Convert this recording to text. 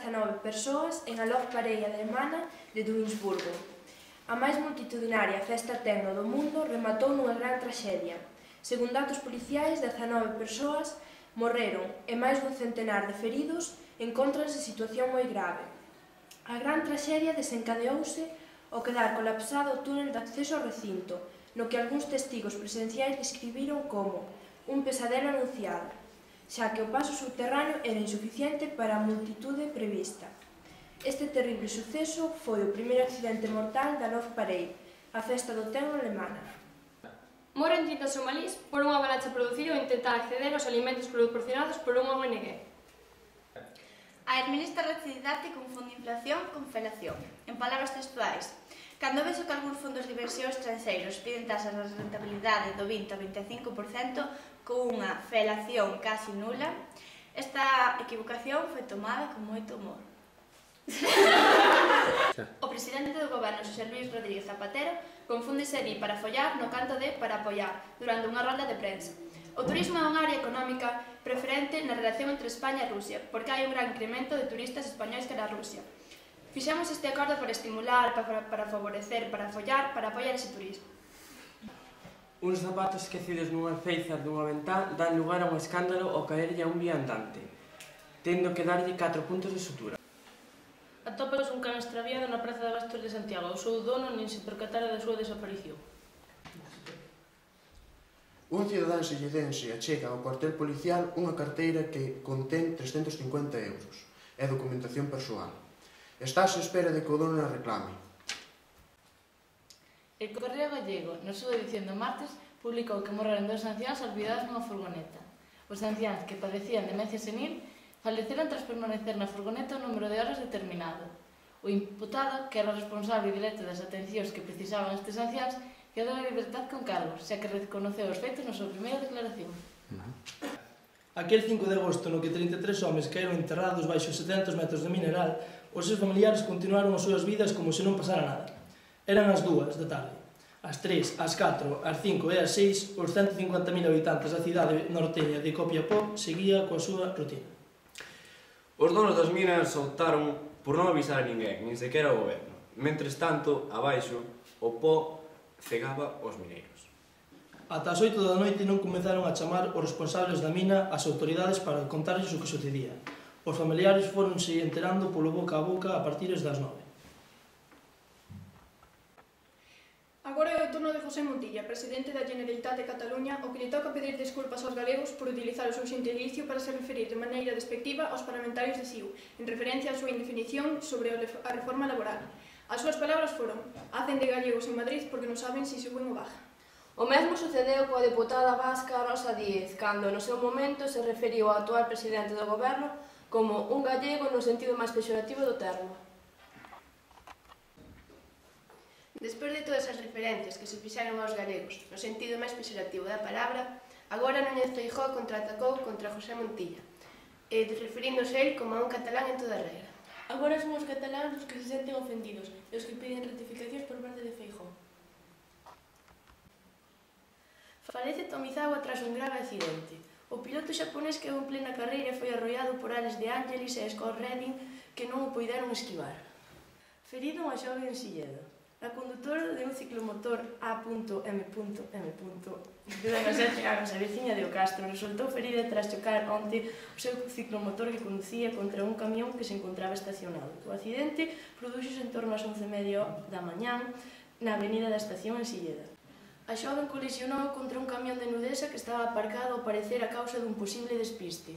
19 persoas en Alog Parella alemana de Duisburgo. A máis multitudinaria festa tecno do mundo rematou nunha gran traxedia. Segundo datos policiais, 19 persoas morreron e máis dun centenar de feridos encóntranse en situación moi grave. A gran traxedia desencadeouse ao quedar colapsado o túnel de acceso ao recinto, no que algúns testigos presenciais describiron como un pesadelo anunciado, xa que o paso subterráneo era insuficiente para a multitude prevista. Este terrible suceso foi o primeiro accidente mortal da Alog Parella, a festa do tecno alemana. Moren 30 somalíes por unha avalancha producida ao intentar acceder aos alimentos proporcionados por unha ONG. A administra Reccidate confunde inflación con felación. En palabras textuais, cando vexo que algúns fondos de inversión estranxeiros piden tasas de rentabilidade do 20 a 25% con unha felación casi nula, esta equivocación foi tomada con moito humor. O presidente do goberno, Xosé Luís Rodríguez Zapatero, confunde di para follar no canto de para apoiar durante unha rolda de prensa. O turismo é unha área económica preferente na relación entre España e Rusia, porque hai un gran incremento de turistas españois que na Rusia. Fixemos este acordo para estimular, para favorecer, para follar, para apoiar ese turismo. Uns zapatos esquecidos nunha alféizar dunha ventá dan lugar a un escándalo ao caerlle a un viandante, tendo que darlle 4 puntos de sutura. Atópalos un can extraviado na Praza de Bastos de Santiago. O seu dono nin se percatara da súa desaparición. Un cidadán silledense achega ao cuartel policial unha carteira que contén 350 euros e documentación persoal. Estás á espera de que o dono a reclame. El Correo Gallego, na súa edición do martes, publicou que morreron 2 anciáns olvidados nunha furgoneta. Os anciáns que padecían demencia senil faleceron tras permanecer na furgoneta un número de horas determinado. O imputado, que era o responsable directo das atencións que precisaban estes anciáns, quedou en libertad con cargos, xa que reconoceu os feitos na súa primeira declaración. Aquel 5 de agosto, no que 33 homes caeron enterrados baixo 700 metros de mineral, os seus familiares continuaron as súas vidas como se non pasara nada. Eran as 2 da tarde. As 3, as 4, as 5 e as 6, os 150.000 habitantes da cidade norteña de Copiapó seguía coa súa rutina. Os donos das minas optaron por non avisar a ninguén, nin sequera ao goberno. Mentres tanto, abaixo, o pó cegaba os mineiros. Ata as 8 da noite non comezaron a chamar os responsables da mina ás autoridades para contarlles o que sucedía. Os familiares fóronse enterando polo boca a boca a partir das 9. Agora é o turno de José Montilla, presidente da Generalitat de Cataluña, o que lle toca pedir desculpas aos galegos por utilizar o seu xentilicio para se referir de maneira despectiva aos parlamentarios de CiU, en referencia á súa indefinición sobre a reforma laboral. As súas palabras foron: "Hacen de gallegos en Madrid porque non saben se suben ou bajan". O mesmo sucedeu coa deputada vasca Rosa Díez, cando no seu momento se referiu ao actual presidente do goberno como un gallego no sentido máis pexorativo do termo. Despois de todas as referencias que se fixaron aos galegos no sentido máis pexorativo da palabra, agora Núñez Feijóo contraatacou contra José Montilla, referíndose a él como a un catalán en toda regra. Agora son os cataláns os que se senten ofendidos e os que piden rectificacións por parte de Feijóo. Falece Tomizawa tras un grave accidente. O piloto xaponés quedou en plena carreira e foi arrollado por Alex de Angelis e Scott Redding que non o puideron esquivar. Ferido unha xove en Silleda. A condutora de un ciclomotor A.M.M. de Dona Sergio Agas, a veciña de O Castro, resultou ferida tras chocar onte o seu ciclomotor que conducía contra un camión que se encontraba estacionado. O accidente produxose en torno ás 11:30 da mañán na avenida da Estación en Silleda. A xoven colisionou contra un camión de Nudesa que estaba aparcado ao parecer a causa dun posible despiste.